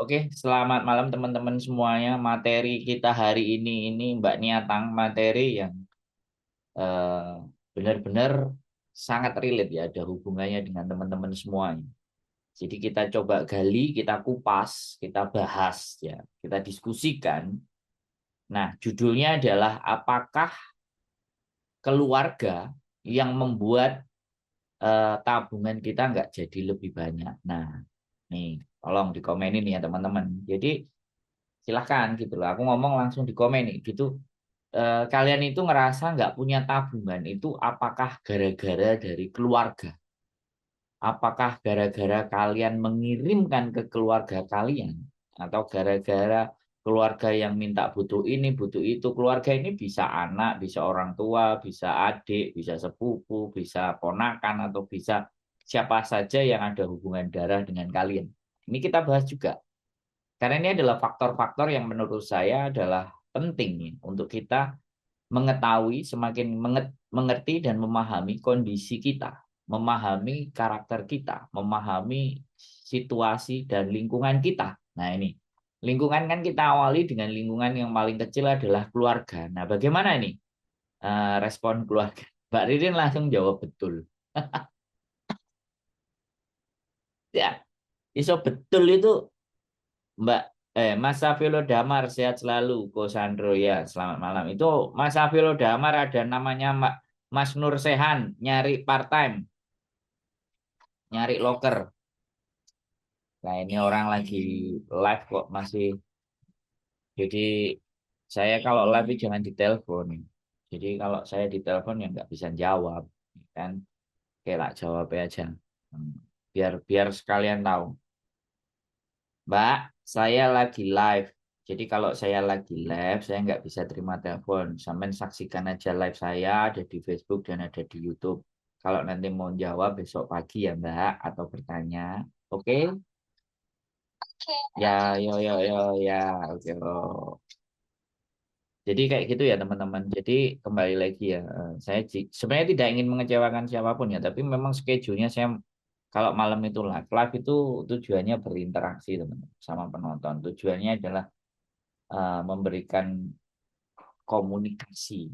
Oke, selamat malam teman-teman semuanya. Materi kita hari ini Mbak Niatang, materi yang eh, benar-benar sangat relate ya, ada hubungannya dengan teman-teman semuanya. Jadi kita coba gali, kita kupas, kita bahas ya, kita diskusikan. Nah, judulnya adalah apakah keluarga yang membuat tabungan kita nggak jadi lebih banyak. Nah, nih, tolong dikomenin ya teman-teman. Jadi silahkan gitu loh. Aku ngomong langsung di komen nih, gitu. Kalian itu ngerasa nggak punya tabungan itu apakah gara-gara dari keluarga? Apakah gara-gara kalian mengirimkan ke keluarga kalian? Atau gara-gara keluarga yang minta butuh ini, butuh itu? Keluarga ini bisa anak, bisa orang tua, bisa adik, bisa sepupu, bisa ponakan, atau bisa siapa saja yang ada hubungan darah dengan kalian. Ini kita bahas juga. Karena ini adalah faktor-faktor yang menurut saya adalah penting nih untuk kita mengetahui, semakin mengerti dan memahami kondisi kita, memahami karakter kita, memahami situasi dan lingkungan kita. Nah ini, lingkungan kan kita awali dengan lingkungan yang paling kecil adalah keluarga. Nah bagaimana ini respon keluarga? Mbak Ririn langsung jawab betul. Ya, iso betul itu Mbak Mas Safilo Damar sehat selalu Ko Sandro ya selamat malam itu Mas Safilo Damar ada namanya Mas Nur Sehan nyari part time nyari loker. Nah ini orang lagi live kok masih, jadi saya kalau live itu jangan ditelepon, jadi kalau saya ditelepon ya nggak bisa jawab kan, kayak lah jawab aja. Hmm, biar biar sekalian tahu. Mbak, saya lagi live. Jadi kalau saya lagi live, saya nggak bisa terima telepon. Sampai saksikan aja live saya ada di Facebook dan ada di YouTube. Kalau nanti mau jawab besok pagi ya Mbak, atau bertanya. Oke? Ya, yo, yo, yo, ya, oke. Jadi kayak gitu ya teman-teman. Jadi kembali lagi ya, saya sebenarnya tidak ingin mengecewakan siapapun ya, tapi memang schedule-nya saya kalau malam itu live, live itu tujuannya berinteraksi teman-teman sama penonton. Tujuannya adalah memberikan komunikasi.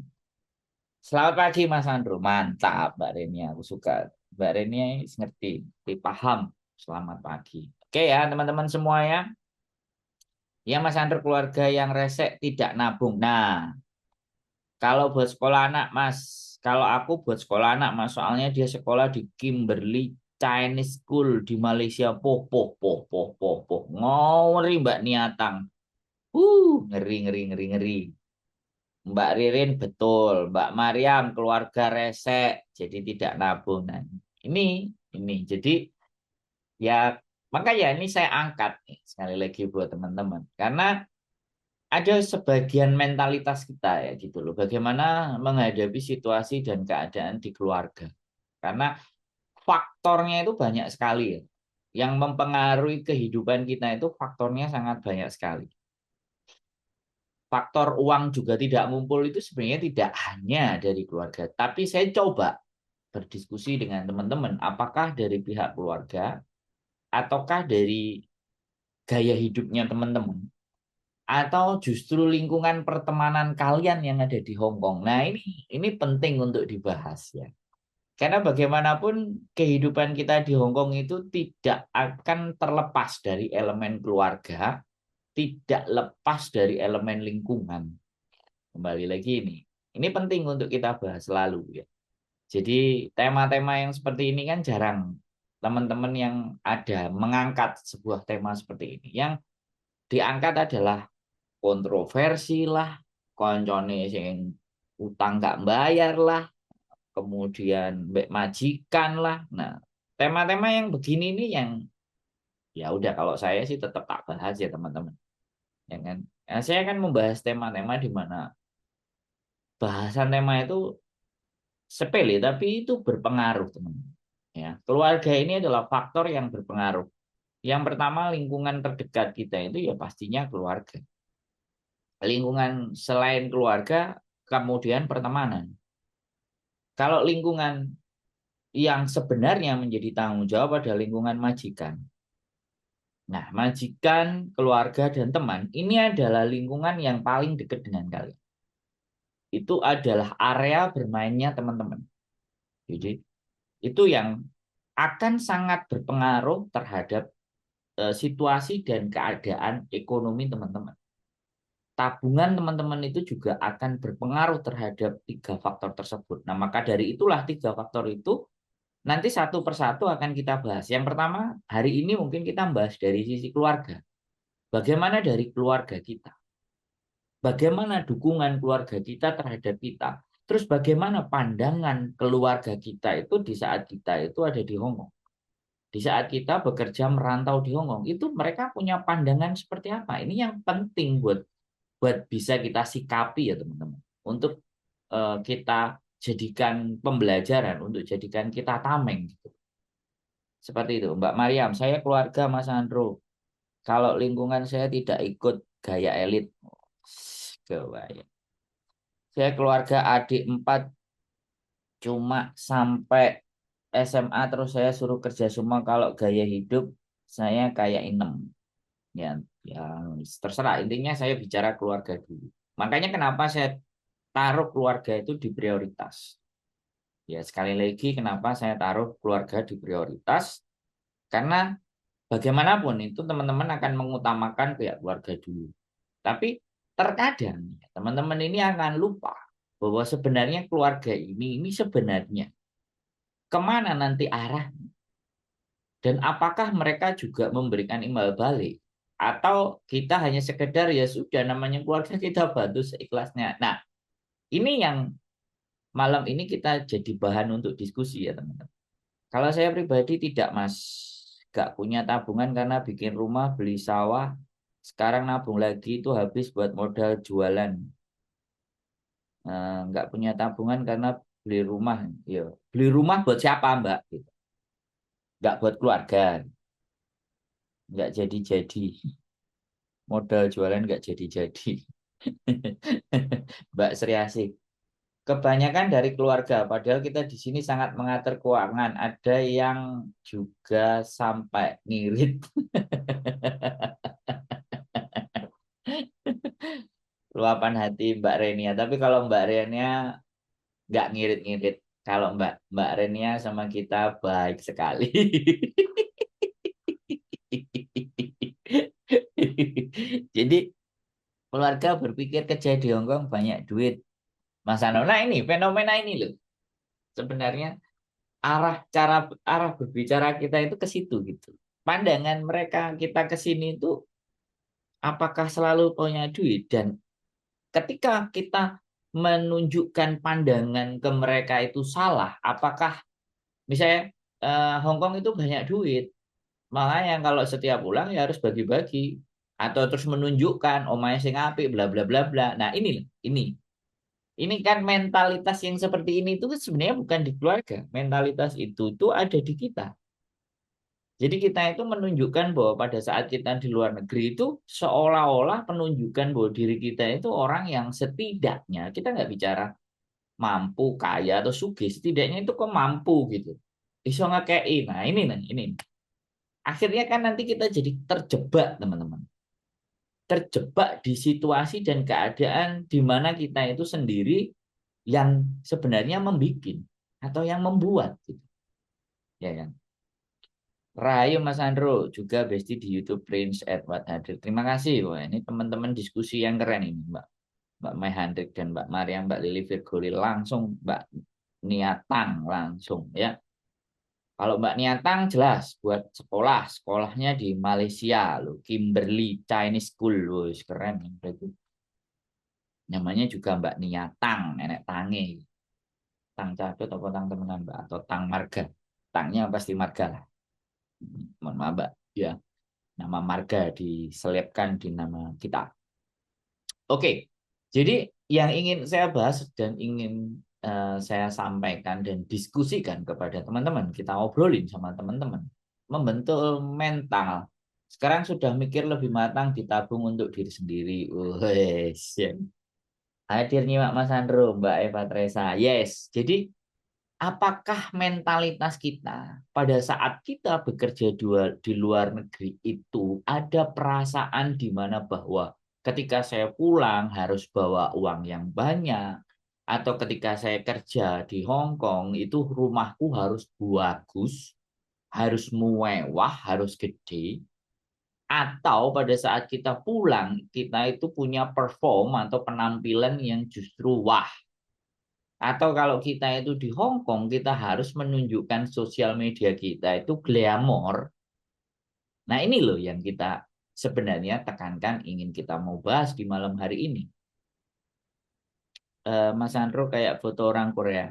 Selamat pagi Mas Andro, mantap Mbak Reni, aku suka. Mbak Reni ngerti, paham. Selamat pagi. Oke ya teman-teman semua ya. Ya Mas Andro keluarga yang resek tidak nabung. Nah, kalau buat sekolah anak Mas, kalau aku buat sekolah anak Mas, soalnya dia sekolah di Kimberly Chinese School di Malaysia. Poh, poh, poh, poh, poh, poh. Ngori Mbak Niatang. Ngeri, ngeri, ngeri, ngeri. Mbak Ririn betul, Mbak Mariam keluarga resek, jadi tidak nabung. Nah, ini, ini, jadi ya makanya ini saya angkat nih sekali lagi buat teman-teman, karena ada sebagian mentalitas kita ya gitu loh, bagaimana menghadapi situasi dan keadaan di keluarga. Karena faktornya itu banyak sekali ya, yang mempengaruhi kehidupan kita itu faktornya sangat banyak sekali. Faktor uang juga tidak ngumpul itu sebenarnya tidak hanya dari keluarga. Tapi saya coba berdiskusi dengan teman-teman, apakah dari pihak keluarga ataukah dari gaya hidupnya teman-teman atau justru lingkungan pertemanan kalian yang ada di Hong Kong. Nah, ini penting untuk dibahas ya. Karena bagaimanapun kehidupan kita di Hong Kong itu tidak akan terlepas dari elemen keluarga, tidak lepas dari elemen lingkungan. Kembali lagi ini. Ini penting untuk kita bahas selalu ya. Jadi tema-tema yang seperti ini kan jarang teman-teman yang ada mengangkat sebuah tema seperti ini. Yang diangkat adalah kontroversi lah, koncone yang utang nggak bayar lah, kemudian mbek majikan lah. Nah, tema-tema yang begini ini yang ya udah kalau saya sih tetap tak bahas ya teman-teman. Ya kan? Nah, saya akan membahas tema-tema di mana bahasan tema itu sepele tapi itu berpengaruh teman-teman. Ya, keluarga ini adalah faktor yang berpengaruh. Yang pertama lingkungan terdekat kita itu ya pastinya keluarga. Lingkungan selain keluarga, kemudian pertemanan. Kalau lingkungan yang sebenarnya menjadi tanggung jawab adalah lingkungan majikan. Nah, majikan, keluarga, dan teman ini adalah lingkungan yang paling dekat dengan kalian. Itu adalah area bermainnya teman-teman. Jadi, itu yang akan sangat berpengaruh terhadap situasi dan keadaan ekonomi teman-teman. Tabungan teman-teman itu juga akan berpengaruh terhadap tiga faktor tersebut. Nah, maka dari itulah tiga faktor itu nanti satu persatu akan kita bahas. Yang pertama, hari ini mungkin kita bahas dari sisi keluarga. Bagaimana dari keluarga kita? Bagaimana dukungan keluarga kita terhadap kita? Terus bagaimana pandangan keluarga kita itu di saat kita itu ada di Hong Kong? Di saat kita bekerja merantau di Hong Kong, itu mereka punya pandangan seperti apa? Ini yang penting buat buat bisa kita sikapi ya teman-teman. Untuk kita jadikan pembelajaran, untuk jadikan kita tameng gitu. Seperti itu, Mbak Mariam. Saya keluarga Mas Andro. Kalau lingkungan saya tidak ikut gaya elit. Kebayang. Saya keluarga adik 4 cuma sampai SMA terus saya suruh kerja semua kalau gaya hidup saya kayak 6. Ya, ya terserah. Intinya saya bicara keluarga dulu. Makanya kenapa saya taruh keluarga itu di prioritas. Ya, sekali lagi kenapa saya taruh keluarga di prioritas. Karena bagaimanapun itu teman-teman akan mengutamakan pihak keluarga dulu. Tapi terkadang teman-teman ini akan lupa bahwa sebenarnya keluarga ini sebenarnya kemana nanti arah dan apakah mereka juga memberikan imbal balik atau kita hanya sekedar ya sudah namanya keluarga kita bantu seikhlasnya. Nah, ini yang malam ini kita jadi bahan untuk diskusi ya teman-teman. Kalau saya pribadi tidak Mas, gak punya tabungan karena bikin rumah, beli sawah, sekarang nabung lagi itu habis buat modal jualan. Nggak punya tabungan karena beli rumah. Ya, beli rumah buat siapa Mbak? Gitu. Nggak buat keluarga, nggak jadi-jadi. Modal jualan nggak jadi-jadi. Mbak Sri Asih. Kebanyakan dari keluarga, padahal kita di sini sangat mengatur keuangan. Ada yang juga sampai ngirit. Luapan hati Mbak Renia. Tapi kalau Mbak Renia nggak ngirit-ngirit. Kalau Mbak Mbak Renia sama kita baik sekali. Jadi keluarga berpikir kerja di Hong Kong banyak duit. Mas Ano, nah ini fenomena ini loh. Sebenarnya arah berbicara kita itu ke situ gitu. Pandangan mereka kita ke sini itu apakah selalu punya duit dan ketika kita menunjukkan pandangan ke mereka itu salah, apakah misalnya Hong Kong itu banyak duit, makanya kalau setiap pulang ya harus bagi-bagi atau terus menunjukkan omahe sing apik bla bla bla bla. Nah, ini kan mentalitas yang seperti ini itu sebenarnya bukan di keluarga. Mentalitas itu ada di kita. Jadi kita itu menunjukkan bahwa pada saat kita di luar negeri itu seolah-olah penunjukan bahwa diri kita itu orang yang setidaknya kita nggak bicara mampu, kaya atau sugih, setidaknya itu kok mampu gitu. Iso ngekei. Nah, ini nih, ini. Akhirnya kan nanti kita jadi terjebak, teman-teman. Terjebak di situasi dan keadaan di mana kita itu sendiri yang sebenarnya membikin atau yang membuat gitu. Ya kan? Rahayu Mas Andro juga bestie di YouTube Prince Edward hadir. Terima kasih. Wah, ini teman-teman diskusi yang keren ini, Mbak. Mbak Mai Hendrik dan Mbak Maria, Mbak Lili Virgoli langsung Mbak Niatang langsung ya. Kalau Mbak Niatang jelas buat sekolah, sekolahnya di Malaysia loh, Kimberly Chinese School, loh, keren itu. Namanya juga Mbak Niatang, nenek tangi. Tang cadot atau tang temenan Mbak atau tang marga. Tangnya pasti marga lah. Mohon maaf Mbak, ya. Nama marga diselipkan di nama kita. Oke, jadi yang ingin saya bahas dan ingin saya sampaikan dan diskusikan kepada teman-teman, kita obrolin sama teman-teman, membentuk mental. Sekarang sudah mikir lebih matang, ditabung untuk diri sendiri. Wes, hadir nyimak Mas Andro, Mbak Eva Teresa. Yes, jadi apakah mentalitas kita pada saat kita bekerja di luar negeri itu ada perasaan di mana bahwa ketika saya pulang harus bawa uang yang banyak, atau ketika saya kerja di Hong Kong itu rumahku harus bagus, harus mewah, harus gede, atau pada saat kita pulang kita itu punya perform atau penampilan yang justru wah. Atau kalau kita itu di Hong Kong, kita harus menunjukkan sosial media kita itu glamor. Nah ini loh yang kita sebenarnya tekankan ingin kita mau bahas di malam hari ini. Mas Andro kayak foto orang Korea.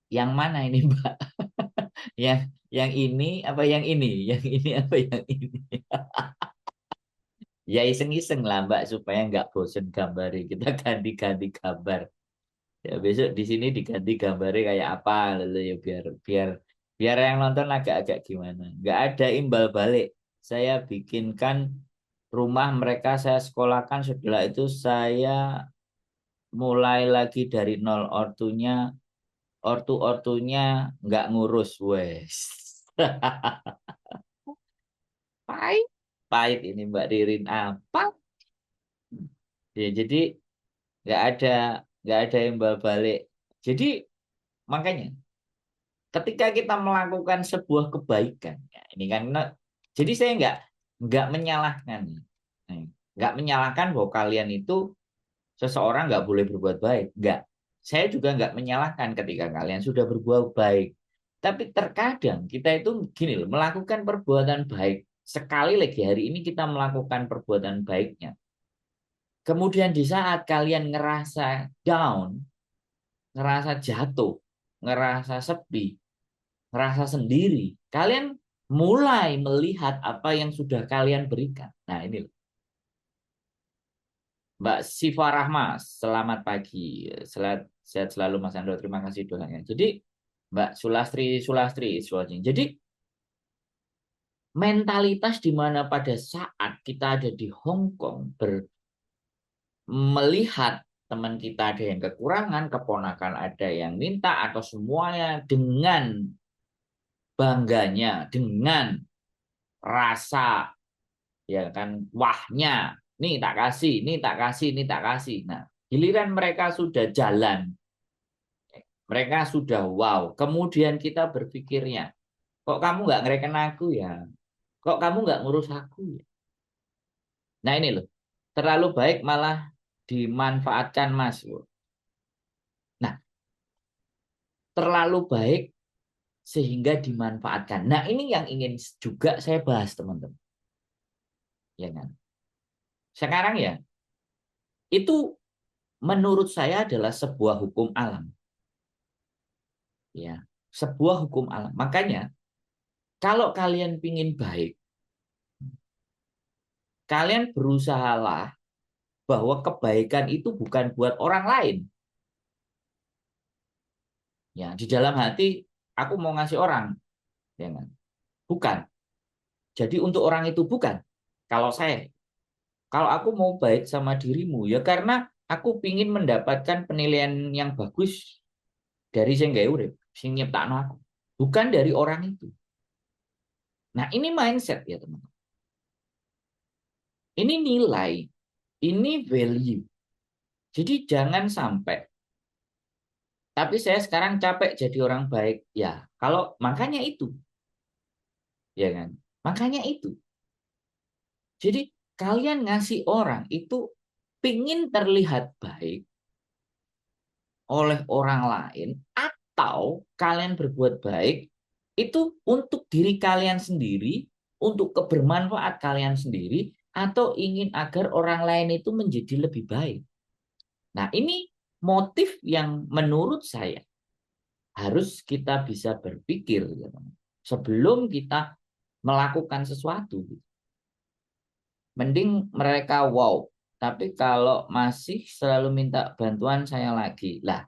Yang mana ini Mbak? Yang ini apa yang ini? Yang ini apa yang ini? Ya iseng-iseng lah Mbak supaya nggak bosen gambarnya. Kita ganti-ganti gambar. Ya besok di sini diganti gambarnya kayak apa lalu ya biar biar biar yang nonton agak-agak gimana. Nggak ada imbal balik. Saya bikinkan rumah mereka saya sekolahkan, setelah itu saya mulai lagi dari nol, ortunya nggak ngurus wes. Pahit, pahit ini Mbak Ririn apa? Ya jadi nggak ada nggak ada imbal balik. Jadi makanya ketika kita melakukan sebuah kebaikan, ya, ini kan, jadi saya nggak menyalahkan, nggak menyalahkan bahwa kalian itu seseorang nggak boleh berbuat baik, nggak. Saya juga nggak menyalahkan ketika kalian sudah berbuat baik. Tapi terkadang kita itu gini loh, melakukan perbuatan baik sekali lagi hari ini kita melakukan perbuatan baiknya. Kemudian di saat kalian ngerasa down, ngerasa jatuh, ngerasa sepi, ngerasa sendiri, kalian mulai melihat apa yang sudah kalian berikan. Nah, ini Mbak Siva Rahma, selamat pagi. Sehat selalu Mas Andro, terima kasih doanya. Jadi Mbak Sulastri is watching. Jadi mentalitas di mana pada saat kita ada di Hong Kong melihat teman kita ada yang kekurangan, keponakan ada yang minta, atau semuanya dengan bangganya, dengan rasa ya kan wahnya, nih tak kasih, nih tak kasih, nih tak kasih. Nah giliran mereka sudah jalan, mereka sudah wow, kemudian kita berpikirnya kok kamu nggak ngereken aku ya, kok kamu nggak ngurus aku ya. Nah ini loh, terlalu baik malah dimanfaatkan Mas. Nah terlalu baik sehingga dimanfaatkan, nah ini yang ingin juga saya bahas teman-teman, ya kan. Sekarang ya itu menurut saya adalah sebuah hukum alam, ya, sebuah hukum alam. Makanya kalau kalian pingin baik, kalian berusahalah bahwa kebaikan itu bukan buat orang lain. Ya, di dalam hati aku mau ngasih orang, ya kan? Bukan. Jadi untuk orang itu bukan. Kalau saya, kalau aku mau baik sama dirimu ya karena aku pingin mendapatkan penilaian yang bagus dari sing gawe urip, sing nyiptakno aku. Bukan dari orang itu. Nah, ini mindset ya, teman. Ini nilai, ini value. Jadi jangan sampai, tapi saya sekarang capek jadi orang baik. Ya, kalau makanya itu, ya kan? Makanya itu. Jadi kalian ngasih orang itu pingin terlihat baik oleh orang lain, atau kalian berbuat baik itu untuk diri kalian sendiri, untuk kebermanfaat kalian sendiri, atau ingin agar orang lain itu menjadi lebih baik. Nah, ini motif yang menurut saya harus kita bisa berpikir ya, sebelum kita melakukan sesuatu. Mending mereka wow, tapi kalau masih selalu minta bantuan saya lagi. Lah,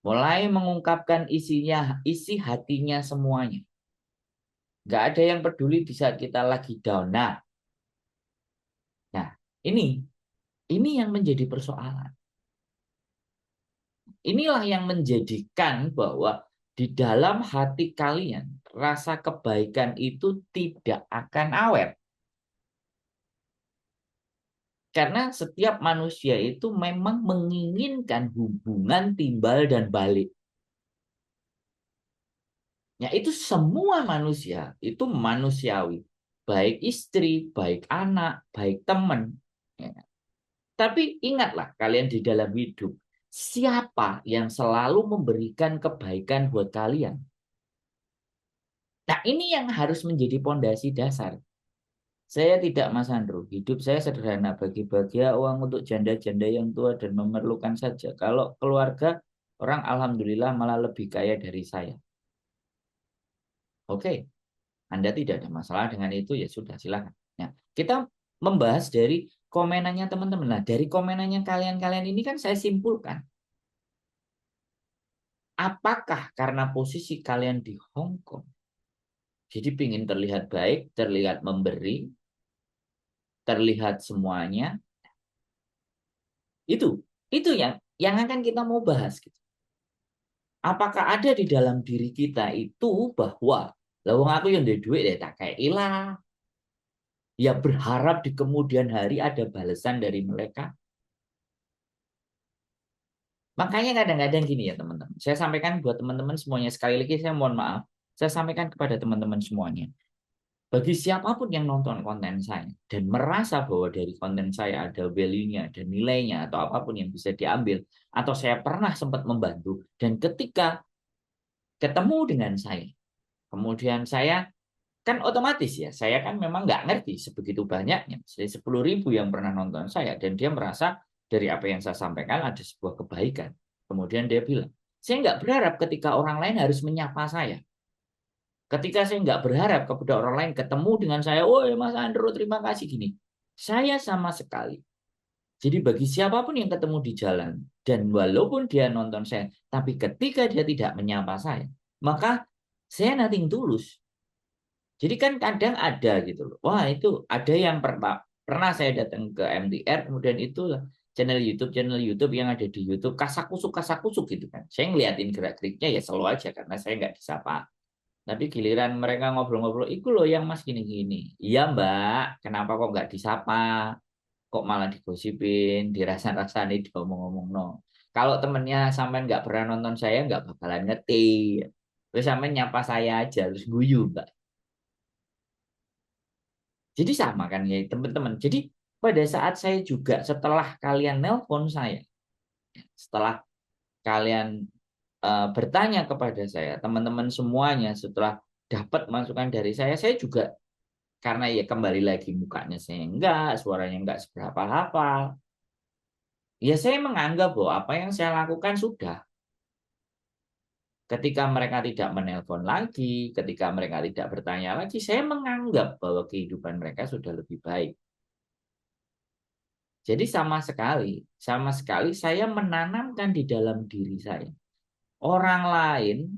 mulai mengungkapkan isinya, isi hatinya semuanya. Nggak ada yang peduli di saat kita lagi down. Nah, ini yang menjadi persoalan. Inilah yang menjadikan bahwa di dalam hati kalian rasa kebaikan itu tidak akan awet. Karena setiap manusia itu memang menginginkan hubungan timbal dan balik. Ya, itu semua manusia, itu manusiawi. Baik istri, baik anak, baik teman. Ya. Tapi ingatlah kalian di dalam hidup, siapa yang selalu memberikan kebaikan buat kalian? Nah, ini yang harus menjadi pondasi dasar. Saya tidak, Mas Andro, hidup saya sederhana, bagi-bagi uang untuk janda-janda yang tua dan memerlukan saja. Kalau keluarga, orang alhamdulillah malah lebih kaya dari saya. Oke, Anda tidak ada masalah dengan itu, ya sudah, silakan. Nah, kita membahas dari komenannya teman-teman. Nah, dari komenannya kalian-kalian ini kan saya simpulkan. Apakah karena posisi kalian di Hong Kong, jadi ingin terlihat baik, terlihat memberi, terlihat semuanya, itu yang akan kita mau bahas gitu. Apakah ada di dalam diri kita itu bahwa lawang aku yang dari duit ya tak kayak ilah, ya berharap di kemudian hari ada balasan dari mereka. Makanya kadang-kadang gini ya teman-teman, saya sampaikan buat teman-teman semuanya, sekali lagi saya mohon maaf, saya sampaikan kepada teman-teman semuanya, bagi siapapun yang nonton konten saya dan merasa bahwa dari konten saya ada value-nya, ada nilainya, atau apapun yang bisa diambil, atau saya pernah sempat membantu, dan ketika ketemu dengan saya, kemudian saya kan otomatis ya, saya kan memang nggak ngerti sebegitu banyaknya, 10.000 yang pernah nonton saya, dan dia merasa dari apa yang saya sampaikan ada sebuah kebaikan. Kemudian dia bilang, saya nggak berharap ketika orang lain harus menyapa saya. Ketika saya nggak berharap kepada orang lain ketemu dengan saya, oh Mas Andro terima kasih gini. Saya sama sekali. Jadi bagi siapapun yang ketemu di jalan, dan walaupun dia nonton saya, tapi ketika dia tidak menyapa saya, maka saya nothing tulus. Jadi kan kadang ada gitu loh. Wah itu ada yang pernah saya datang ke MTR, kemudian itu channel YouTube yang ada di YouTube kasak kusuk gitu kan. Saya ngeliatin gerak-geriknya ya selalu aja karena saya nggak disapa. Tapi giliran mereka ngobrol-ngobrol, itu loh yang Mas gini-gini. Iya Mbak, kenapa kok nggak disapa? Kok malah digosipin, dirasa-rasani, diomong-omong no. Kalau temennya sampai nggak pernah nonton saya, nggak bakalan ngerti. Terus sampai nyapa saya aja, terus guyu Mbak. Jadi sama kan ya teman-teman. Jadi pada saat saya juga setelah kalian nelpon saya, setelah kalian bertanya kepada saya, teman-teman semuanya setelah dapat masukan dari saya juga karena ya kembali lagi mukanya saya enggak, suaranya enggak seberapa hafal. Ya saya menganggap bahwa apa yang saya lakukan sudah. Ketika mereka tidak menelpon lagi, ketika mereka tidak bertanya lagi, saya menganggap bahwa kehidupan mereka sudah lebih baik. Jadi sama sekali saya menanamkan di dalam diri saya. Orang lain,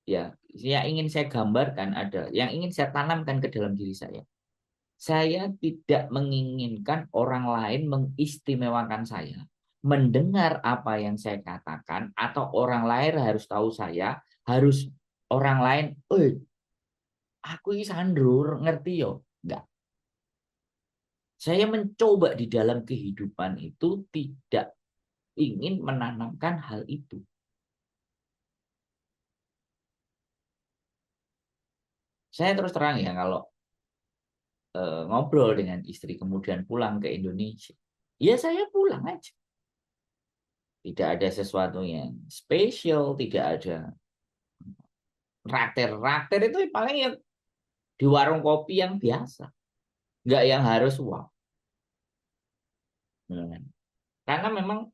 ya, yang ingin saya gambarkan ada, yang ingin saya tanamkan ke dalam diri saya. Saya tidak menginginkan orang lain mengistimewakan saya, mendengar apa yang saya katakan, atau orang lain harus tahu saya, harus orang lain, aku ini Sandur, ngerti yo. Enggak. Saya mencoba di dalam kehidupan itu tidak ingin menanamkan hal itu. Saya terus terang ya, kalau ngobrol dengan istri kemudian pulang ke Indonesia, ya saya pulang aja. Tidak ada sesuatu yang spesial, tidak ada raktir-raktir, itu paling ya di warung kopi yang biasa. Nggak yang harus wow. Karena memang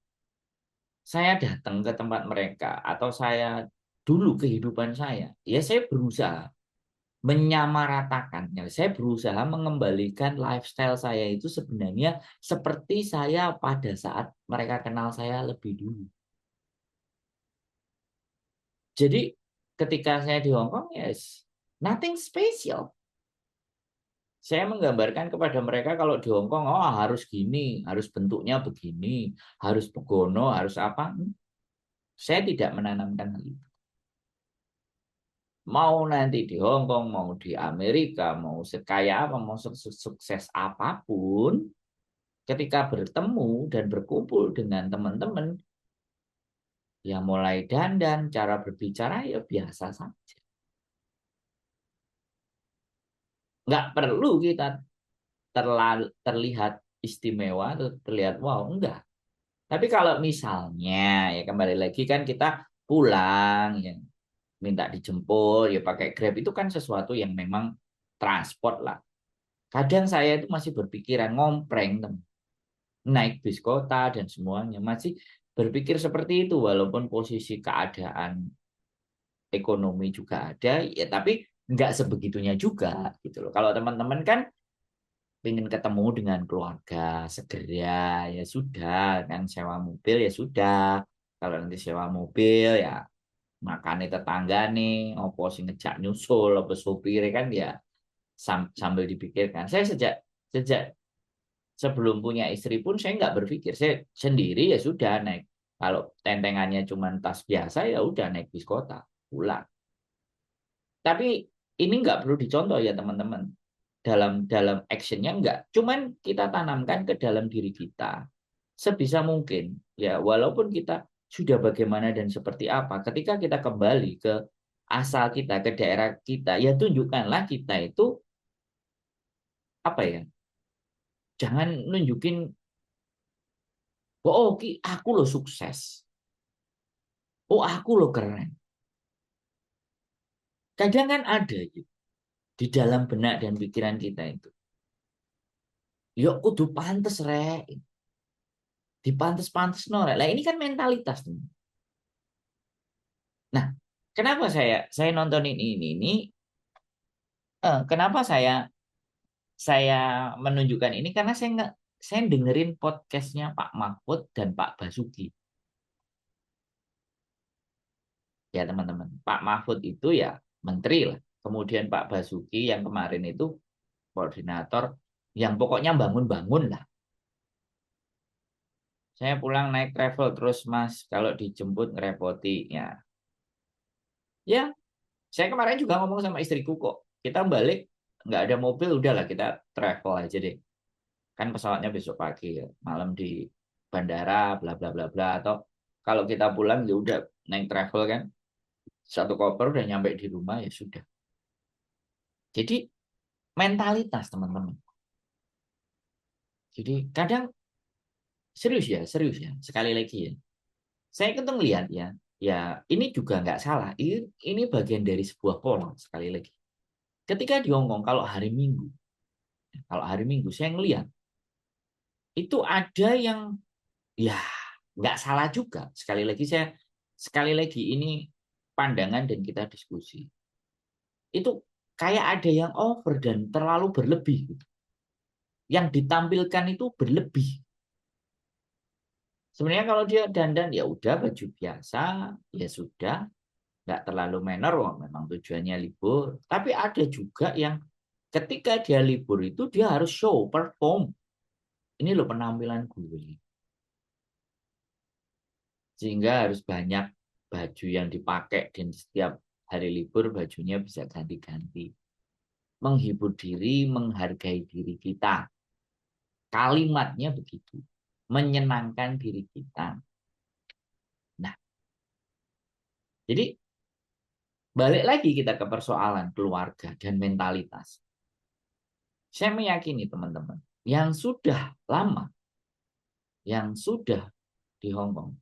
saya datang ke tempat mereka, atau saya dulu kehidupan saya berusaha menyamaratakannya. Saya berusaha mengembalikan lifestyle saya itu sebenarnya seperti saya pada saat mereka kenal saya lebih dulu. Jadi ketika saya di Hong Kong, yes, nothing special. Saya menggambarkan kepada mereka kalau di Hong Kong, oh harus gini, harus bentuknya begini, harus begono, harus apa. Saya tidak menanamkan hal itu. Mau nanti di Hong Kong, mau di Amerika, mau sekaya apa, mau sukses apapun, ketika bertemu dan berkumpul dengan teman-teman, ya mulai dandan, cara berbicara ya biasa saja. Nggak perlu kita terlihat istimewa atau terlihat wow, enggak. Tapi kalau misalnya ya kembali lagi kan kita pulang ya minta dijemput ya pakai Grab itu kan sesuatu yang memang transport lah. Kadang saya itu masih berpikiran ngompreng teman. Naik bis kota dan semuanya masih berpikir seperti itu walaupun posisi keadaan ekonomi juga ada ya tapi nggak sebegitunya juga gitu loh. Kalau teman-teman kan ingin ketemu dengan keluarga segera ya sudah kan sewa mobil ya sudah kalau nanti sewa mobil ya makane tetangga nih opo sing ngejak nyusul apa sopir kan ya sambil dipikirkan saya sejak sejak sebelum punya istri pun saya nggak berpikir saya sendiri ya sudah naik kalau tentengannya cuma tas biasa ya udah naik bis kota pulang tapi ini nggak perlu dicontoh ya teman-teman dalam dalam actionnya enggak. Cuman kita tanamkan ke dalam diri kita sebisa mungkin ya walaupun kita sudah bagaimana dan seperti apa ketika kita kembali ke asal kita ke daerah kita ya tunjukkanlah kita itu apa ya jangan nunjukin oh aku loh sukses oh aku loh keren kadang kan ada gitu di dalam benak dan pikiran kita itu yuk kudu pantes rek dipantes-pantes no rek lah ini kan mentalitas nih. Nah, kenapa saya nontonin ini kenapa saya menunjukkan ini karena saya dengerin podcastnya Pak Mahfud dan Pak Basuki ya teman-teman. Pak Mahfud itu ya menteri lah. Kemudian Pak Basuki yang kemarin itu koordinator yang pokoknya bangun-bangun lah. Saya pulang naik travel terus Mas kalau dijemput ngerepoti ya. Ya, saya kemarin juga ngomong sama istriku kok. Kita balik nggak ada mobil udahlah kita travel aja deh. Kan pesawatnya besok pagi ya malam di bandara bla bla bla bla atau kalau kita pulang ya udah naik travel kan satu koper udah nyampe di rumah ya sudah jadi mentalitas teman-teman jadi kadang serius ya sekali lagi ya saya itu melihat ya ya ini juga nggak salah ini bagian dari sebuah pola sekali lagi ketika di Hongkong kalau hari Minggu saya ngelihat itu ada yang ya nggak salah juga sekali lagi ini pandangan dan kita diskusi itu kayak ada yang over dan terlalu berlebih gitu. Yang ditampilkan itu berlebih sebenarnya kalau dia dandan ya udah baju biasa ya sudah nggak terlalu menor wong memang tujuannya libur tapi ada juga yang ketika dia libur itu dia harus show perform ini loh penampilan gue sehingga harus banyak baju yang dipakai dan setiap hari libur bajunya bisa ganti-ganti. Menghibur diri, menghargai diri kita. Kalimatnya begitu. Menyenangkan diri kita. Nah, jadi balik lagi kita ke persoalan keluarga dan mentalitas. Saya meyakini teman-teman, yang sudah lama, yang sudah di Hong Kong,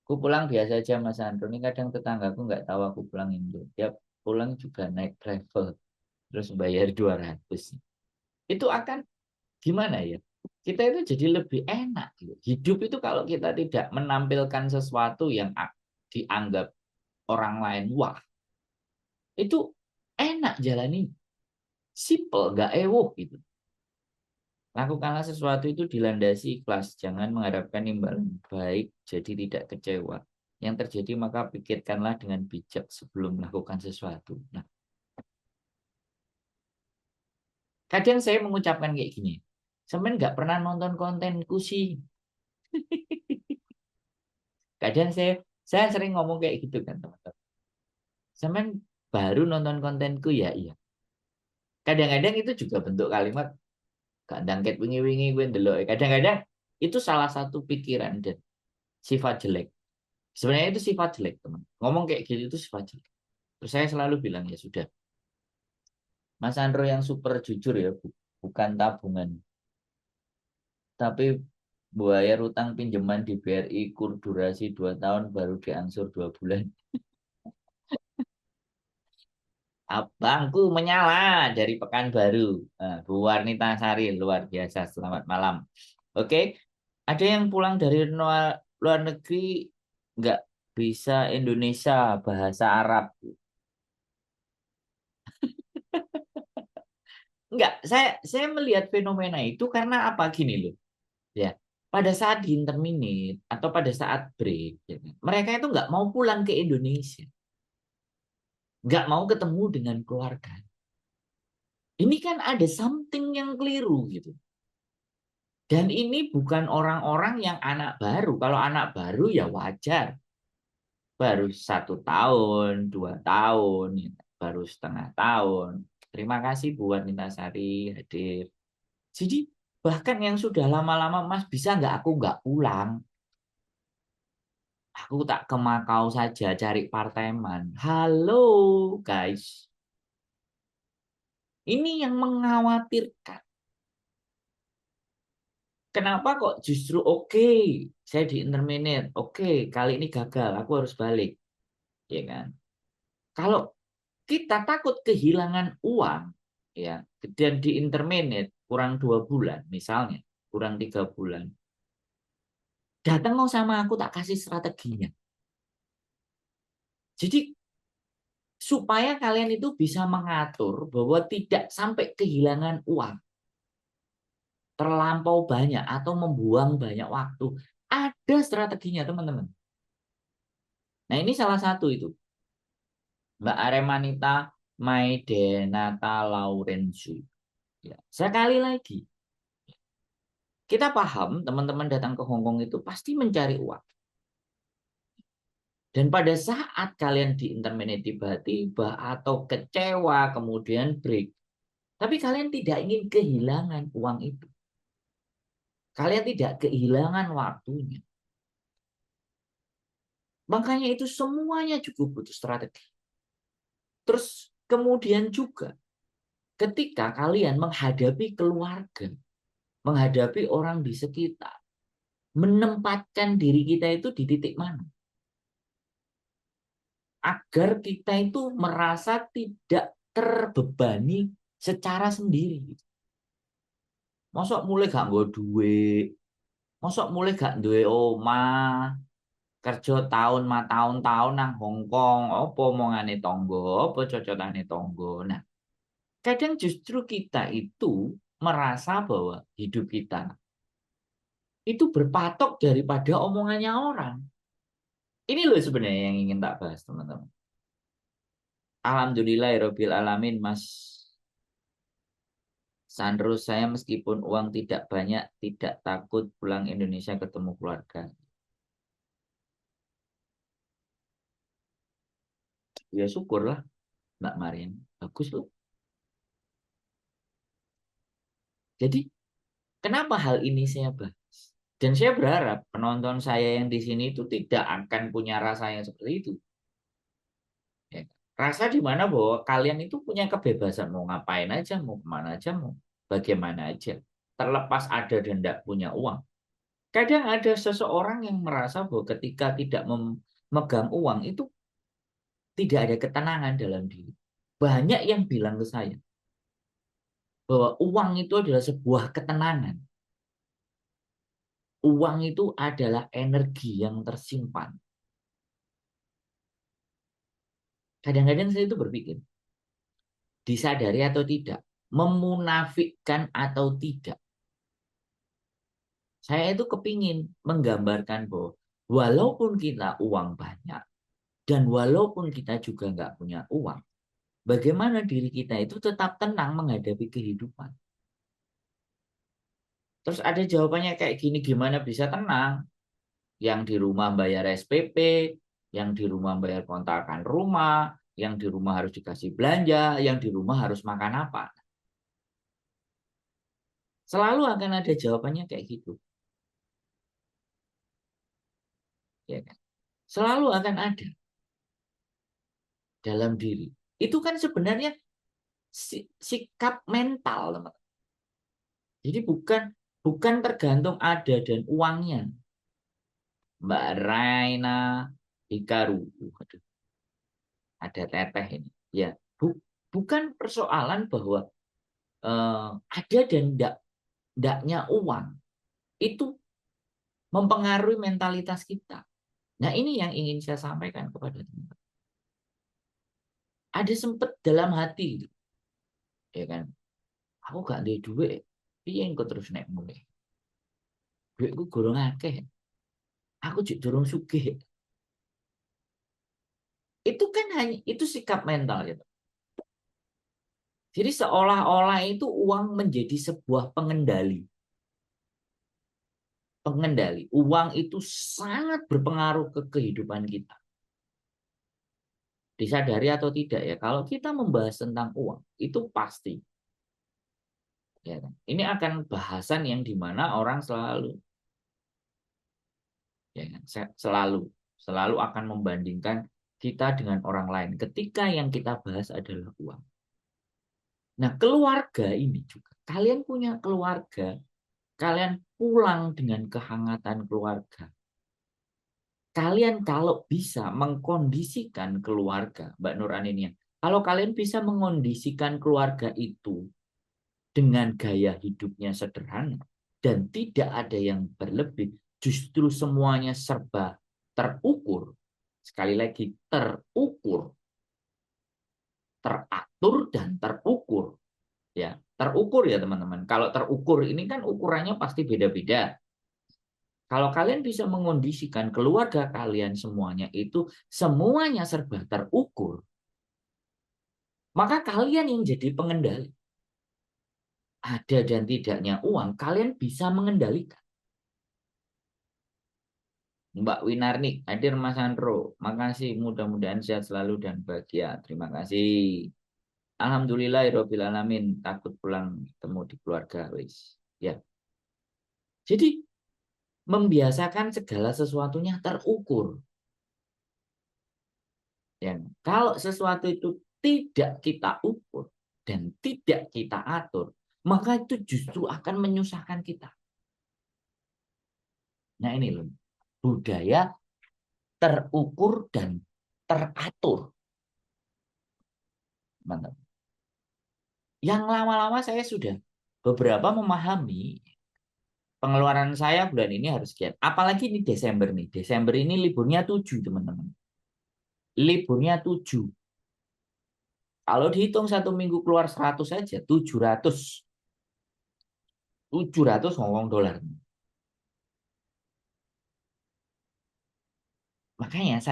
aku pulang biasa aja Mas Andro, ini kadang tetanggaku nggak tahu aku pulang Indo. Dia pulang juga naik travel, terus bayar 200. Itu akan gimana ya? Kita itu jadi lebih enak. Gitu. Hidup itu kalau kita tidak menampilkan sesuatu yang dianggap orang lain, wah, itu enak jalani. Simple, gak ewoh gitu. Lakukanlah sesuatu itu dilandasi ikhlas. Jangan mengharapkan imbalan baik, jadi tidak kecewa. Yang terjadi maka pikirkanlah dengan bijak sebelum melakukan sesuatu. Nah, kadang saya mengucapkan kayak gini. Semen nggak pernah nonton kontenku sih. Kadang saya Saya sering ngomong kayak gitu kan teman-teman. Sampean baru nonton kontenku ya iya. Kadang-kadang itu juga bentuk kalimat gak ndangket wingi-wingi gue ndelok. Kadang-kadang itu salah satu pikiran dan sifat jelek. Sebenarnya itu sifat jelek, teman. Ngomong kayak gitu itu sifat jelek. Terus saya selalu bilang ya sudah. Mas Andro yang super jujur ya, bukan tabungan. Tapi bayar utang pinjaman di BRI kur durasi 2 tahun baru diangsur 2 bulan. Abangku menyala dari Pekanbaru. Nah, Bu Warnita Sari, luar biasa. Selamat malam. Oke, ada yang pulang dari luar negeri nggak bisa Indonesia, bahasa Arab. Enggak, saya melihat fenomena itu karena apa gini loh. Ya, pada saat di interminate atau pada saat break, ya kan, mereka itu nggak mau pulang ke Indonesia, nggak mau ketemu dengan keluarga. Ini kan ada something yang keliru gitu. Dan ini bukan orang-orang yang anak baru. Kalau anak baru ya wajar. Baru 1 tahun, 2 tahun, ya, baru setengah tahun. Terima kasih buat Nita Sari hadir. Jadi bahkan yang sudah lama-lama Mas bisa nggak aku nggak pulang? Aku tak ke Makau saja cari parteman. Halo guys, ini yang mengkhawatirkan. Kenapa kok justru oke, saya di interminate, oke, kali ini gagal, aku harus balik, ya kan? Kalau kita takut kehilangan uang, ya, dan di interminate kurang 2 bulan, misalnya, kurang 3 bulan, datang mau sama aku tak kasih strateginya. Jadi supaya kalian itu bisa mengatur bahwa tidak sampai kehilangan uang terlampau banyak atau membuang banyak waktu. Ada strateginya, teman-teman. Nah, ini salah satu itu. Mbak Aremanita Maidenata Laurenzu. Ya, sekali lagi, kita paham teman-teman datang ke Hong Kong itu pasti mencari uang. Dan pada saat kalian di interminate tiba-tiba atau kecewa, kemudian break, tapi kalian tidak ingin kehilangan uang itu. Kalian tidak kehilangan waktunya. Makanya itu semuanya cukup butuh strategi. Terus kemudian juga ketika kalian menghadapi keluarga, menghadapi orang di sekitar, menempatkan diri kita itu di titik mana? Agar kita itu merasa tidak terbebani secara sendiri. Mosok mulai gak nggo duit, mosok mulai gak duwe omah, kerja tahun-tahun nang Hong Kong, apa omongane tonggo, apa cocotane tonggo. Nah, kadang justru kita itu merasa bahwa hidup kita itu berpatok daripada omongannya orang. Ini loh sebenarnya yang ingin tak bahas, teman-teman. Alhamdulillahirabbil alamin, Mas Sandro, saya meskipun uang tidak banyak, tidak takut pulang Indonesia ketemu keluarga. Ya syukurlah, Mbak Marin. Bagus loh. Jadi, kenapa hal ini saya bahas? Dan saya berharap penonton saya yang di sini itu tidak akan punya rasa yang seperti itu. Ya. Rasa di mana bahwa kalian itu punya kebebasan mau ngapain aja, mau kemana aja, mau bagaimana aja. Terlepas ada dan tidak punya uang. Kadang ada seseorang yang merasa bahwa ketika tidak memegang uang itu tidak ada ketenangan dalam diri. Banyak yang bilang ke saya bahwa uang itu adalah sebuah ketenangan. Uang itu adalah energi yang tersimpan. Kadang-kadang saya itu berpikir, disadari atau tidak, memunafikkan atau tidak. Saya itu kepingin menggambarkan bahwa walaupun kita uang banyak, dan walaupun kita juga nggak punya uang, bagaimana diri kita itu tetap tenang menghadapi kehidupan. Terus ada jawabannya kayak gini, gimana bisa tenang? Yang di rumah bayar SPP, yang di rumah bayar kontrakan rumah, yang di rumah harus dikasih belanja, yang di rumah harus makan apa. Selalu akan ada jawabannya kayak gitu. Ya kan? Selalu akan ada dalam diri. Itu kan sebenarnya sikap mental, teman. Jadi bukan tergantung ada dan uangnya. Mbak Raina Hikaru, aduh, ada teteh ini. Ya, bukan persoalan bahwa ada dan ndaknya uang itu mempengaruhi mentalitas kita. Nah, ini yang ingin saya sampaikan kepada teman-teman. Ada sempat dalam hati, ya kan? Aku gak ada duit, piye engko terus nek mulai. Duitku gorong akeh. Aku juga dorong sugih. Itu kan hanya itu sikap mental ya. Jadi seolah-olah itu uang menjadi sebuah pengendali. Pengendali. Uang itu sangat berpengaruh ke kehidupan kita. Disadari atau tidak ya, kalau kita membahas tentang uang, itu pasti. Ya kan? Ini akan bahasan yang dimana orang selalu, ya kan? Selalu akan membandingkan kita dengan orang lain ketika yang kita bahas adalah uang. Nah, keluarga ini juga. Kalian punya keluarga, kalian pulang dengan kehangatan keluarga. Kalian kalau bisa mengkondisikan keluarga, Mbak Nur Anindya, kalau kalian bisa mengkondisikan keluarga itu dengan gaya hidupnya sederhana dan tidak ada yang berlebih, justru semuanya serba terukur. Sekali lagi, terukur, teratur dan terukur. Ya, terukur ya teman-teman. Kalau terukur ini kan ukurannya pasti beda-beda. Kalau kalian bisa mengondisikan keluarga kalian semuanya serba terukur, maka kalian yang jadi pengendali. Ada dan tidaknya uang, kalian bisa mengendalikan. Mbak Winarni, hadir Mas Andro. Makasih, mudah-mudahan sehat selalu dan bahagia. Terima kasih. Alhamdulillahirabbil alamin. Takut pulang ketemu di keluarga, wis. Ya. Jadi membiasakan segala sesuatunya terukur. Ya. Kalau sesuatu itu tidak kita ukur dan tidak kita atur, maka itu justru akan menyusahkan kita. Nah ini loh, budaya terukur dan teratur. Mantap. Yang lama-lama saya sudah beberapa memahami pengeluaran saya bulan ini harus sekian. Apalagi ini Desember nih. Desember ini liburnya 7, teman-teman. Liburnya 7. Kalau dihitung 1 minggu keluar 100 saja, 700. 700 Hongkong dolar. Makanya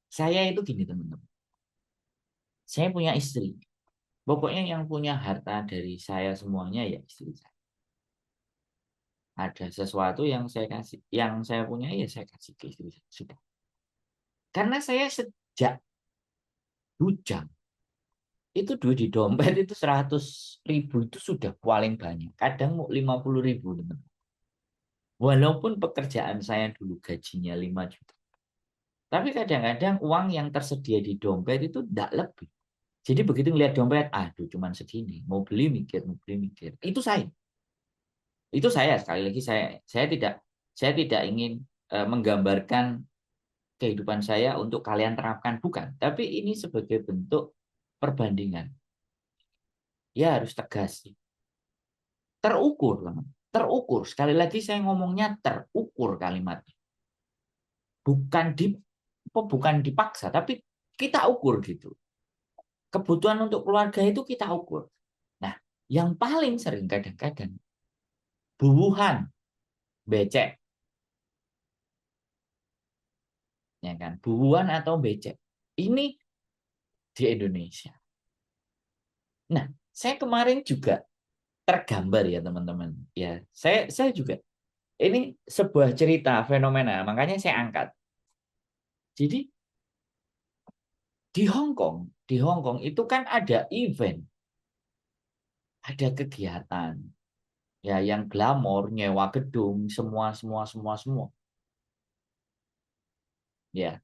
saya itu gini teman-teman. Saya punya istri. Pokoknya yang punya harta dari saya semuanya ya istri saya. Ada sesuatu yang saya kasih, yang saya punya ya saya kasih ke istri saya. Sudah. Karena saya sejak bujang itu duit di dompet itu 100.000 itu sudah paling banyak. Kadang mau 50.000 teman. Walaupun pekerjaan saya dulu gajinya 5 juta. Tapi kadang-kadang uang yang tersedia di dompet itu tidak lebih. Jadi begitu ngelihat dompet, aduh cuman segini, mau beli mikir, mau beli mikir. Itu saya. Itu saya sekali lagi saya tidak ingin menggambarkan kehidupan saya untuk kalian terapkan, bukan. Tapi ini sebagai bentuk perbandingan. Ya harus tegas. Terukur, teman. Terukur. Sekali lagi saya ngomongnya terukur kalimatnya. Bukan dipaksa, tapi kita ukur gitu. Kebutuhan untuk keluarga itu kita ukur. Nah, yang paling sering kadang-kadang buuhan, becek, ya kan? Buuhan atau becek. Ini di Indonesia. Nah, saya kemarin juga tergambar ya teman-teman. Ya, saya juga. Ini sebuah cerita fenomena, makanya saya angkat. Jadi Di Hong Kong itu kan ada event, ada kegiatan, ya yang glamor, nyewa gedung, semua. Ya,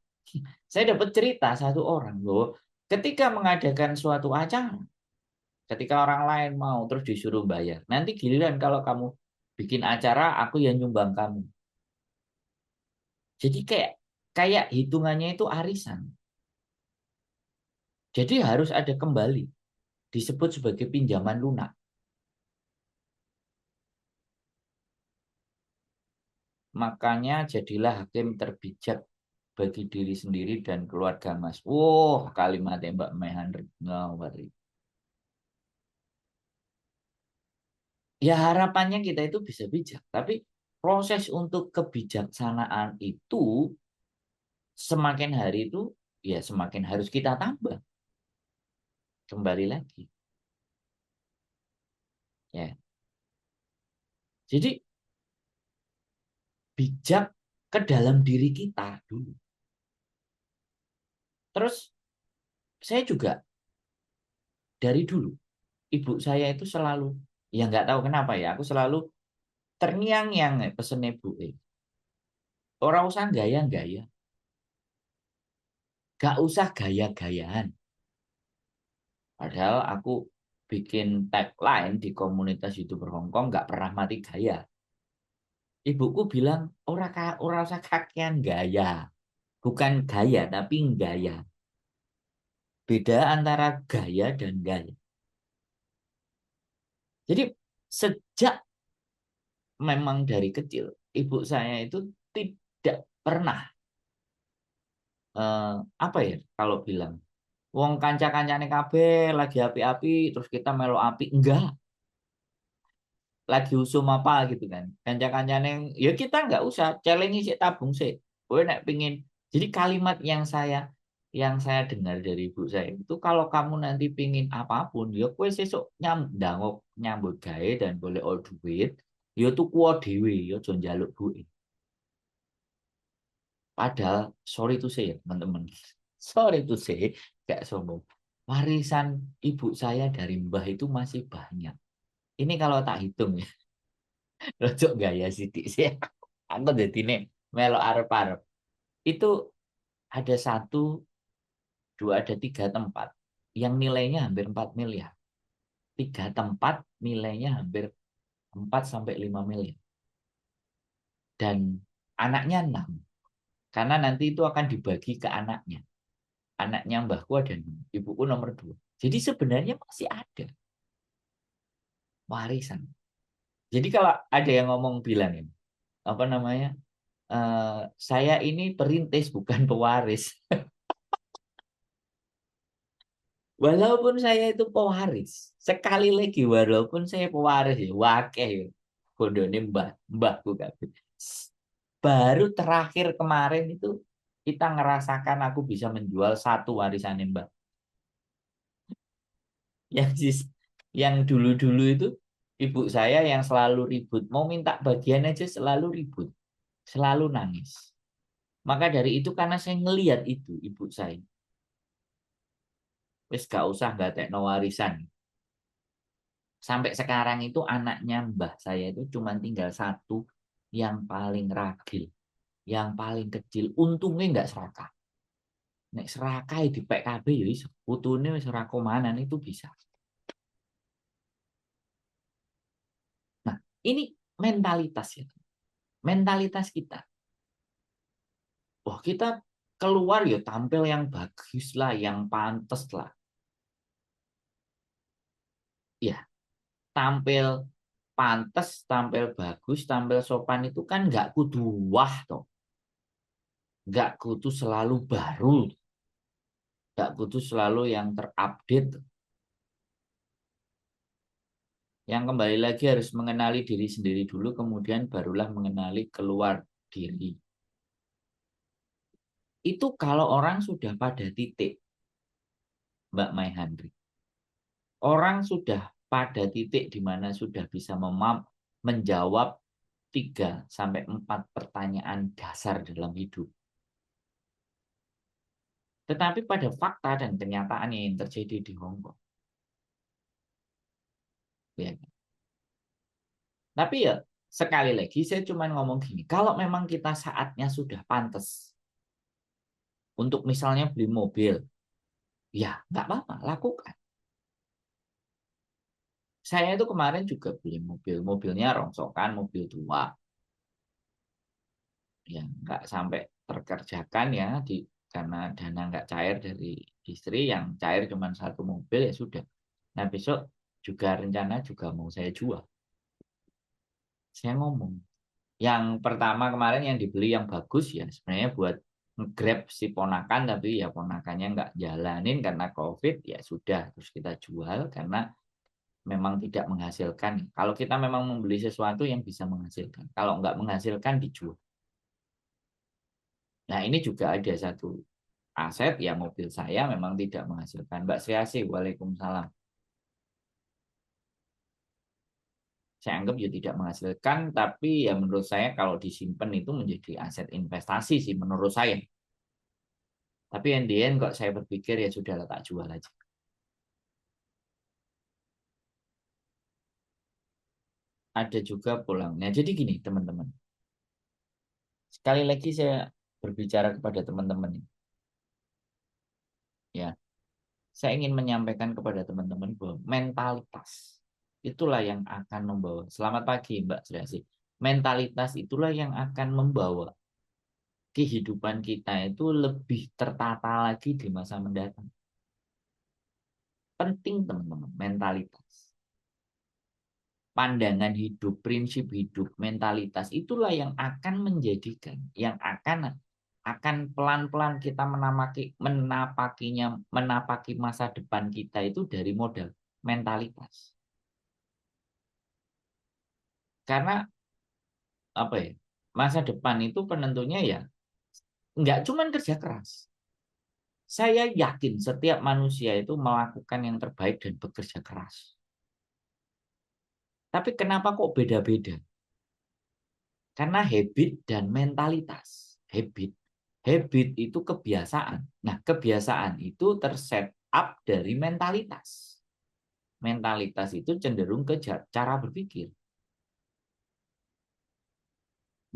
saya dapat cerita satu orang loh, ketika mengadakan suatu acara, ketika orang lain mau terus disuruh bayar. Nanti giliran kalau kamu bikin acara, aku yang nyumbang kamu. Jadi kayak kayak hitungannya itu arisan. Jadi harus ada kembali, disebut sebagai pinjaman lunak. Makanya jadilah hakim terbijak bagi diri sendiri dan keluarga Mas. Wah, kalimatnya Mbak Mehan ngawari. Ya harapannya kita itu bisa bijak, tapi proses untuk kebijaksanaan itu semakin hari itu ya semakin harus kita tambah. Kembali lagi. Ya. Jadi bijak ke dalam diri kita dulu. Terus saya juga dari dulu ibu saya itu selalu ya nggak tahu kenapa ya aku selalu terngiang-ngiang pesen ibu orang usah gaya-gaya, gak usah gaya-gayaan. Padahal aku bikin tagline di komunitas YouTuber Hong Kong nggak pernah mati gaya. Ibuku bilang ora usah kakean gaya, bukan gaya tapi gaya. Beda antara gaya dan gaya. Jadi sejak memang dari kecil ibu saya itu tidak pernah apa ya kalau bilang wong kanca-kancane kabeh lagi api-api terus kita melo api enggak lagi usum apa gitu kan kanca-kancane ya kita nggak usah challenge sih tabung sih gue nek pingin jadi kalimat yang saya dengar dari ibu saya itu kalau kamu nanti pingin apapun ya kue sesuk nyambut gawe dan boleh all duit ya tuh kuo dewe ya jangan jaluk duit. Padahal, sorry to say ya teman-teman, sorry to say, gak sombong. Warisan ibu saya dari mbah itu masih banyak. Ini kalau tak hitung ya, rojok gaya sidik sih. Aku jadi nih, melo arep-arep. Itu ada satu, dua, ada tiga tempat yang nilainya hampir 4 miliar. Tiga tempat nilainya hampir 4 sampai 5 miliar. Dan anaknya 6. Karena nanti itu akan dibagi ke anaknya. Anaknya mbahku ada 6, ibuku nomor 2. Jadi sebenarnya masih ada warisan. Jadi kalau ada yang ngomong bilang ini, apa namanya, saya ini perintis bukan pewaris. Walaupun saya itu pewaris, sekali lagi walaupun saya pewaris ya, wakeh ya, bondone mbahku kabeh. Baru terakhir kemarin itu kita ngerasakan aku bisa menjual satu warisan mbah. Yang yang dulu-dulu itu ibu saya yang selalu ribut, mau minta bagian aja selalu ribut, selalu nangis. Maka dari itu karena saya ngelihat itu ibu saya, wis gak usah nggak tekno warisan. Sampai sekarang itu anaknya mbah saya itu cuma tinggal satu yang paling ragil, yang paling kecil. Untungnya nggak serakah. Nek serakah di PKB ya iso. Putune wis ora komanan itu bisa. Nah, ini mentalitas ya. Mentalitas kita. Wah, kita keluar ya tampil yang bagus lah, yang pantas lah. Ya, tampil pantas, tampil bagus, tampil sopan itu kan nggak kudu wah toh. Nggak kudu selalu baru, nggak kudu selalu yang terupdate. Yang kembali lagi harus mengenali diri sendiri dulu, kemudian barulah mengenali keluar diri. Itu kalau orang sudah pada titik, Mbak Mai Handri. Orang sudah pada titik di mana sudah bisa menjawab 3 sampai 4 pertanyaan dasar dalam hidup. Tetapi pada fakta dan kenyataan yang terjadi di Hong Kong. Ya. Tapi ya sekali lagi saya cuma ngomong gini, kalau memang kita saatnya sudah pantas untuk misalnya beli mobil, ya nggak apa-apa, lakukan. Saya itu kemarin juga beli mobil, mobilnya rongsokan, mobil tua, ya nggak sampai terkerjakan ya karena dana nggak cair dari istri, yang cair cuma satu mobil ya sudah. Nah besok juga rencana juga mau saya jual. Saya ngomong, yang pertama kemarin yang dibeli yang bagus ya sebenarnya buat nge-grab si ponakan, tapi ya ponakannya nggak jalanin karena COVID, ya sudah terus kita jual karena memang tidak menghasilkan. Kalau kita memang membeli sesuatu yang bisa menghasilkan, kalau nggak menghasilkan dijual. Nah ini juga ada satu aset ya, mobil saya memang tidak menghasilkan. Mbak Sriasih, Waalaikumsalam. Saya anggap ya tidak menghasilkan, tapi ya menurut saya kalau disimpan itu menjadi aset investasi sih menurut saya. Tapi yang di end kok saya berpikir ya sudah tak jual aja. Ada juga pulangnya. Jadi gini teman-teman, sekali lagi saya berbicara kepada teman-teman ya. Saya ingin menyampaikan kepada teman-teman bahwa mentalitas itulah yang akan membawa. Selamat pagi Mbak Sriasi. Mentalitas itulah yang akan membawa kehidupan kita itu lebih tertata lagi di masa mendatang. Penting teman-teman, mentalitas. Pandangan hidup, prinsip hidup, mentalitas itulah yang akan menjadikan, yang akan pelan-pelan kita menapaki masa depan kita itu dari modal mentalitas. Karena apa ya? Masa depan itu penentunya ya nggak cuma kerja keras. Saya yakin setiap manusia itu melakukan yang terbaik dan bekerja keras. Tapi kenapa kok beda-beda? Karena habit dan mentalitas. Habit. Habit itu kebiasaan. Nah, kebiasaan itu terset up dari mentalitas. Mentalitas itu cenderung ke cara berpikir.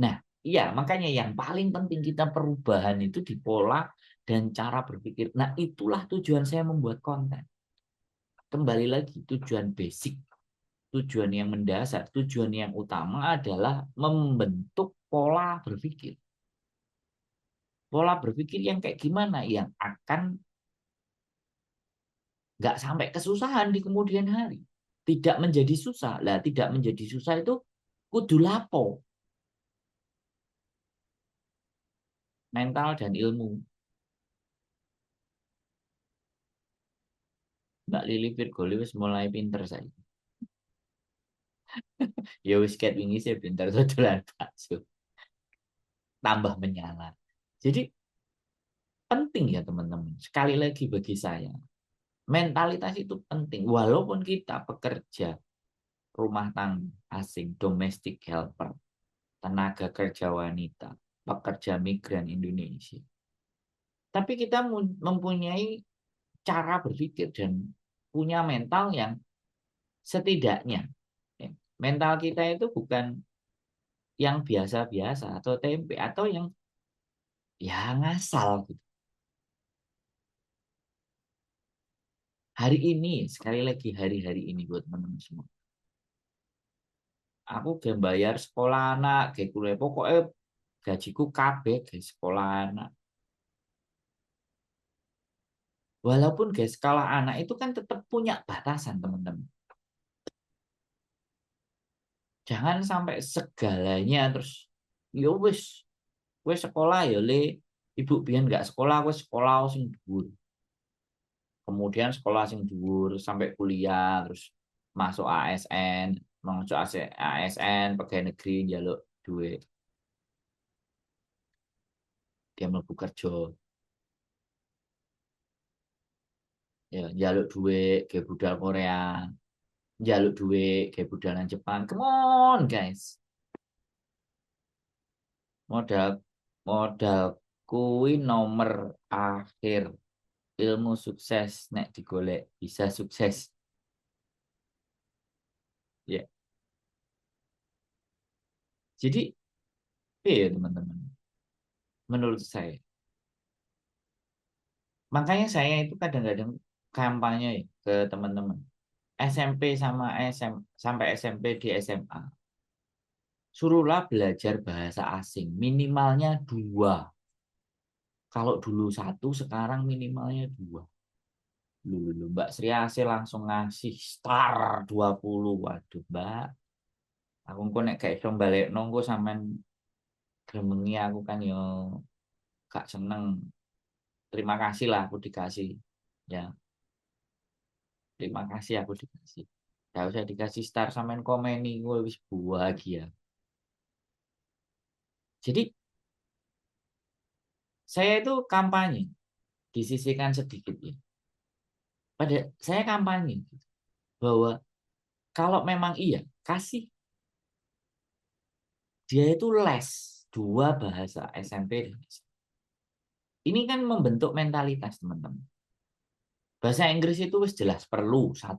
Nah, iya, makanya yang paling penting kita perubahan itu di pola dan cara berpikir. Nah, itulah tujuan saya membuat konten. Kembali lagi, tujuan basic, tujuan yang mendasar, tujuan yang utama adalah membentuk pola berpikir. Pola berpikir yang kayak gimana? Yang akan nggak sampai kesusahan di kemudian hari. Tidak menjadi susah. Lah, tidak menjadi susah itu kudu lapo. Mental dan ilmu. Mbak Lili Virgoli wis mulai pinter saya. Ya wis ket wingi saya pinter dodolan bakso. Tambah menyala. Jadi penting ya teman-teman. Sekali lagi bagi saya, mentalitas itu penting. Walaupun kita pekerja rumah tangga asing, domestic helper, tenaga kerja wanita, pekerja migran Indonesia. Tapi kita mempunyai cara berpikir dan punya mental yang setidaknya ya, mental kita itu bukan yang biasa-biasa atau tempe atau yang ya ngasal gitu. Hari ini, sekali lagi hari-hari ini buat teman-teman semua. Aku gak bayar sekolah anak, gak kuliah pokoknya gajiku kabeh gak sekolah anak. Walaupun gak sekolah anak itu kan tetap punya batasan teman-teman. Jangan sampai segalanya terus yo wis wis sekolah ya le ibu biyen nggak sekolah wis sekolah sing dhuwur. Kemudian sekolah sing dhuwur sampai kuliah terus masuk ASN, masuk ASN pegawai negeri njaluk duit. Dia mlebu kerja ya njaluk duit ke budal Korea, njaluk duit ke budalan Jepang. Come on guys. Modal modal kuwi nomor akhir ilmu sukses nek digolek bisa sukses. Ya. Jadi, iya teman-teman. Menurut saya. Makanya saya itu kadang-kadang kampanye ke teman-teman. SMP sama sampai SMP di SMA. Suruhlah belajar bahasa asing. Minimalnya 2. Kalau dulu 1, sekarang minimalnya 2. Dulu Mbak Sri Asih langsung ngasih star 20. Waduh Mbak. Aku kok nek gak iso balekno engko sampean gremengi aku kan yo gak seneng. Terima kasih lah aku dikasih. Ya, terima kasih aku dikasih. Gak usah dikasih star sampean komeni gue wis bahagia. Jadi saya itu kampanye disisihkan sedikit ya. Pada saya kampanye bahwa kalau memang iya kasih dia itu les 2 bahasa SMP dan SMA. Ini kan membentuk mentalitas teman-teman. Bahasa Inggris itu wis jelas perlu 1.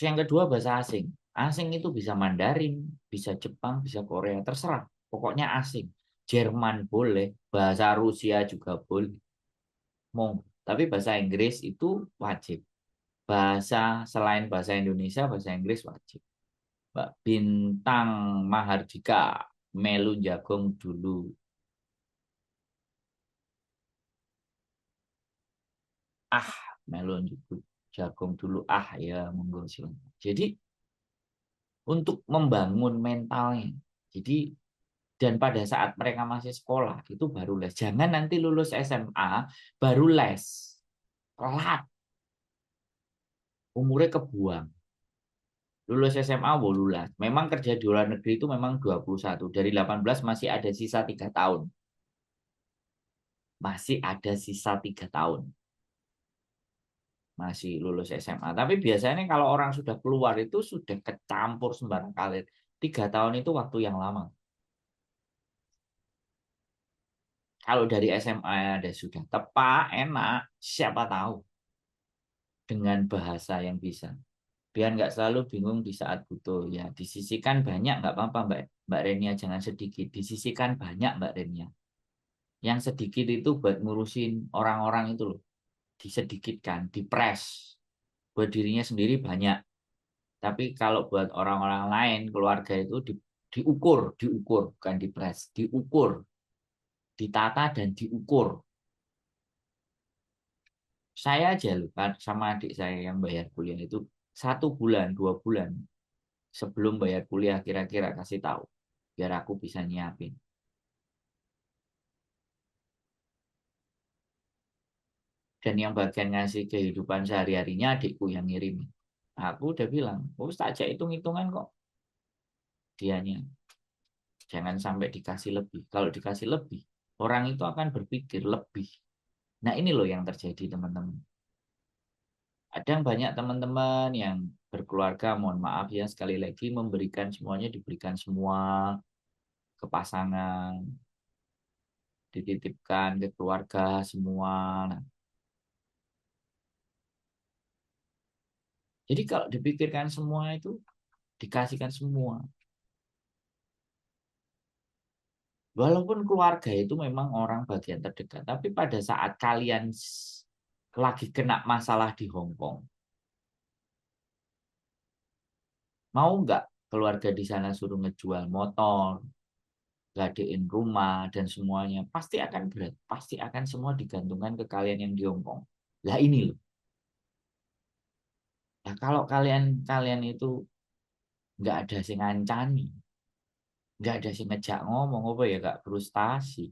Yang kedua bahasa asing. Asing itu bisa Mandarin, bisa Jepang, bisa Korea, terserah. Pokoknya asing. Jerman boleh, bahasa Rusia juga boleh. Tapi bahasa Inggris itu wajib. Bahasa selain bahasa Indonesia, bahasa Inggris wajib. Mbak Bintang Mahardika, melu jagung dulu. Ah, melu jagung dulu. Ah, ya monggo silakan. Jadi untuk membangun mentalnya. Jadi dan pada saat mereka masih sekolah itu baru les. Jangan nanti lulus SMA baru les. Telat. Umurnya kebuang. Lulus SMA bolulas. Memang kerja di luar negeri itu memang 21. Dari 18 masih ada sisa 3 tahun. Masih ada sisa 3 tahun. Masih lulus SMA. Tapi biasanya kalau orang sudah keluar itu sudah kecampur sembarang kalir. 3 tahun itu waktu yang lama. Kalau dari SMA ada sudah tepat, enak, siapa tahu dengan bahasa yang bisa. Biar nggak selalu bingung di saat butuh. Ya, disisikan banyak nggak apa-apa Mbak Renia, jangan sedikit. Disisikan banyak Mbak Renia. Yang sedikit itu buat ngurusin orang-orang itu loh. Disedikitkan, dipres. Buat dirinya sendiri banyak. Tapi kalau buat orang-orang lain, keluarga itu diukur, bukan dipres, diukur, ditata dan diukur. Saya aja loh, sama adik saya yang bayar kuliah itu 1 bulan, 2 bulan sebelum bayar kuliah kira-kira kasih tahu, biar aku bisa nyiapin. Dan yang bagian ngasih kehidupan sehari-harinya adikku yang ngirim. Aku udah bilang, oh tak ajak hitung-hitungan kok. Dianya, jangan sampai dikasih lebih. Kalau dikasih lebih, orang itu akan berpikir lebih. Nah ini loh yang terjadi teman-teman. Ada banyak teman-teman yang berkeluarga, mohon maaf ya sekali lagi memberikan semuanya, diberikan semua ke pasangan, dititipkan ke keluarga semua. Nah, jadi kalau dipikirkan semua itu dikasihkan semua. Walaupun keluarga itu memang orang bagian terdekat, tapi pada saat kalian lagi kena masalah di Hong Kong, mau nggak keluarga di sana suruh ngejual motor, gadein rumah dan semuanya, pasti akan berat, pasti akan semua digantungkan ke kalian yang di Hong Kong. Lah ini loh. Nah, kalau kalian kalian itu nggak ada sing ngancani, nggak ada sing ngejak ngomong apa ya, gak frustasi,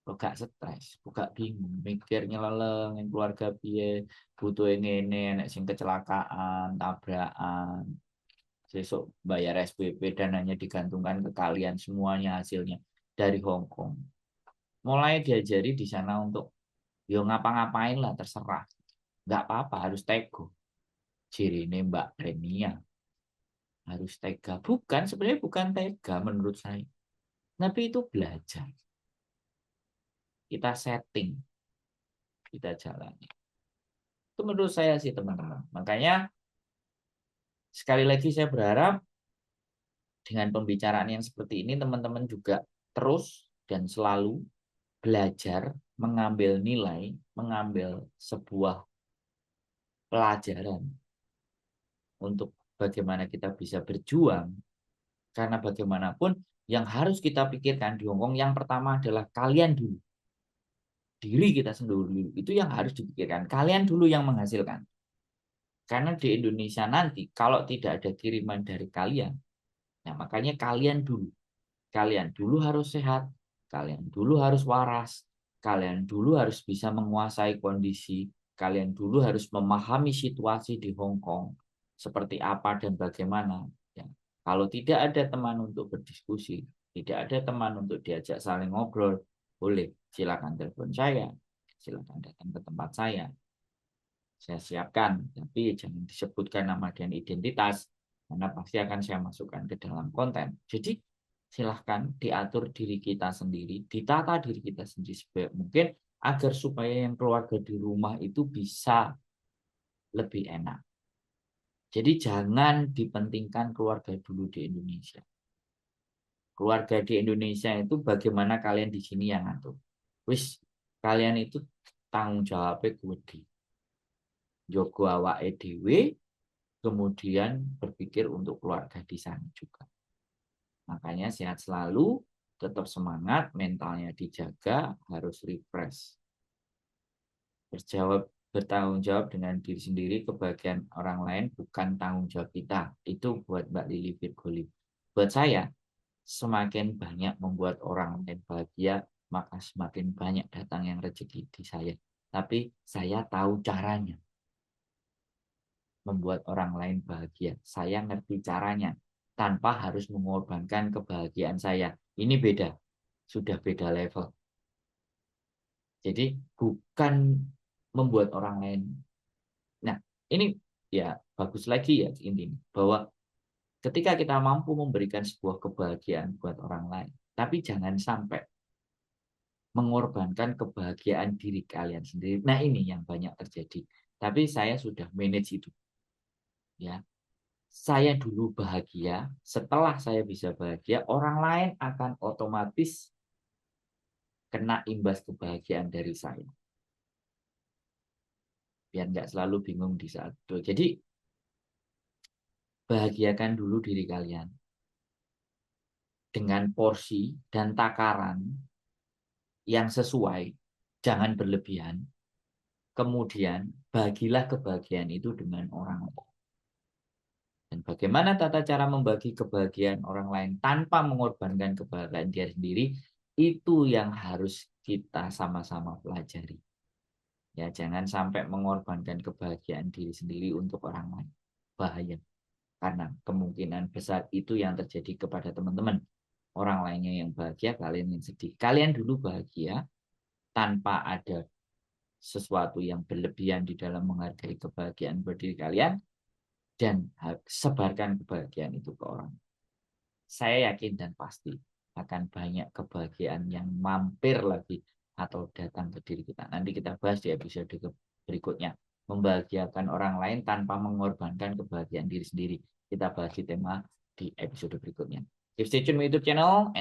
kok gak stres, kok gak bingung, mikirnya nyeleleng yang keluarga piye, butuh ini nek sing kecelakaan, tabrakan, sesuk bayar SPP dan hanya digantungkan ke kalian semuanya hasilnya dari Hong Kong. Mulai diajari di sana untuk yo ngapa-ngapain lah terserah, nggak apa-apa harus tego. Cirine Mbak Renia harus tega, bukan sebenarnya bukan tega menurut saya, tapi itu belajar. kita setting, kita jalani. Itu menurut saya sih teman-teman. Makanya sekali lagi saya berharap dengan pembicaraan yang seperti ini teman-teman juga terus dan selalu belajar, mengambil nilai, mengambil sebuah pelajaran untuk bagaimana kita bisa berjuang. Karena bagaimanapun yang harus kita pikirkan di Hongkong yang pertama adalah kalian dulu. Diri kita sendiri itu yang harus dipikirkan. Kalian dulu yang menghasilkan. Karena di Indonesia nanti kalau tidak ada kiriman dari kalian, nah makanya kalian dulu. Kalian dulu harus sehat, kalian dulu harus waras, kalian dulu harus bisa menguasai kondisi, kalian dulu harus memahami situasi di Hong Kong seperti apa dan bagaimana. Ya. Kalau tidak ada teman untuk berdiskusi, tidak ada teman untuk diajak saling ngobrol, boleh silakan telepon saya, silakan datang ke tempat saya siapkan, tapi jangan disebutkan nama dan identitas, karena pasti akan saya masukkan ke dalam konten. Jadi silahkan diatur diri kita sendiri, ditata diri kita sendiri sebaik mungkin, agar supaya yang keluarga di rumah itu bisa lebih enak. Jadi jangan dipentingkan keluarga dulu di Indonesia. Keluarga di Indonesia itu bagaimana kalian di sini yang ngatur. Wis, kalian itu tanggung jawabnya gede. Jogo awake dhewe, kemudian berpikir untuk keluarga di sana juga. Makanya sehat selalu, tetap semangat, mentalnya dijaga, harus refresh. Bertanggung jawab dengan diri sendiri, kebahagiaan orang lain bukan tanggung jawab kita. Itu buat Mbak Lili Virgoli. Buat saya, semakin banyak membuat orang lain bahagia, maka semakin banyak datang yang rezeki di saya. Tapi saya tahu caranya membuat orang lain bahagia. Saya ngerti caranya tanpa harus mengorbankan kebahagiaan saya. Ini beda, sudah beda level. Jadi bukan membuat orang lain. Nah, ini ya bagus lagi ya ini bahwa ketika kita mampu memberikan sebuah kebahagiaan buat orang lain, tapi jangan sampai mengorbankan kebahagiaan diri kalian sendiri. Nah, ini yang banyak terjadi. Tapi saya sudah manage itu. Ya, saya dulu bahagia, setelah saya bisa bahagia, orang lain akan otomatis kena imbas kebahagiaan dari saya. Biar nggak selalu bingung di saat itu. Jadi, bahagiakan dulu diri kalian dengan porsi dan takaran yang sesuai, jangan berlebihan. Kemudian, bagilah kebahagiaan itu dengan orang lain. Dan bagaimana tata cara membagi kebahagiaan orang lain tanpa mengorbankan kebahagiaan dia sendiri, itu yang harus kita sama-sama pelajari. Ya, jangan sampai mengorbankan kebahagiaan diri sendiri untuk orang lain. Bahaya. Karena kemungkinan besar itu yang terjadi kepada teman-teman. Orang lainnya yang bahagia, kalian yang sedih. Kalian dulu bahagia tanpa ada sesuatu yang berlebihan di dalam menghargai kebahagiaan berdiri kalian, dan sebarkan kebahagiaan itu ke orang. Saya yakin dan pasti akan banyak kebahagiaan yang mampir lagi atau datang ke diri kita. Nanti kita bahas di episode berikutnya. Membahagiakan orang lain tanpa mengorbankan kebahagiaan diri sendiri. Kita bahas di tema di episode berikutnya. Keep stay tune with YouTube channel.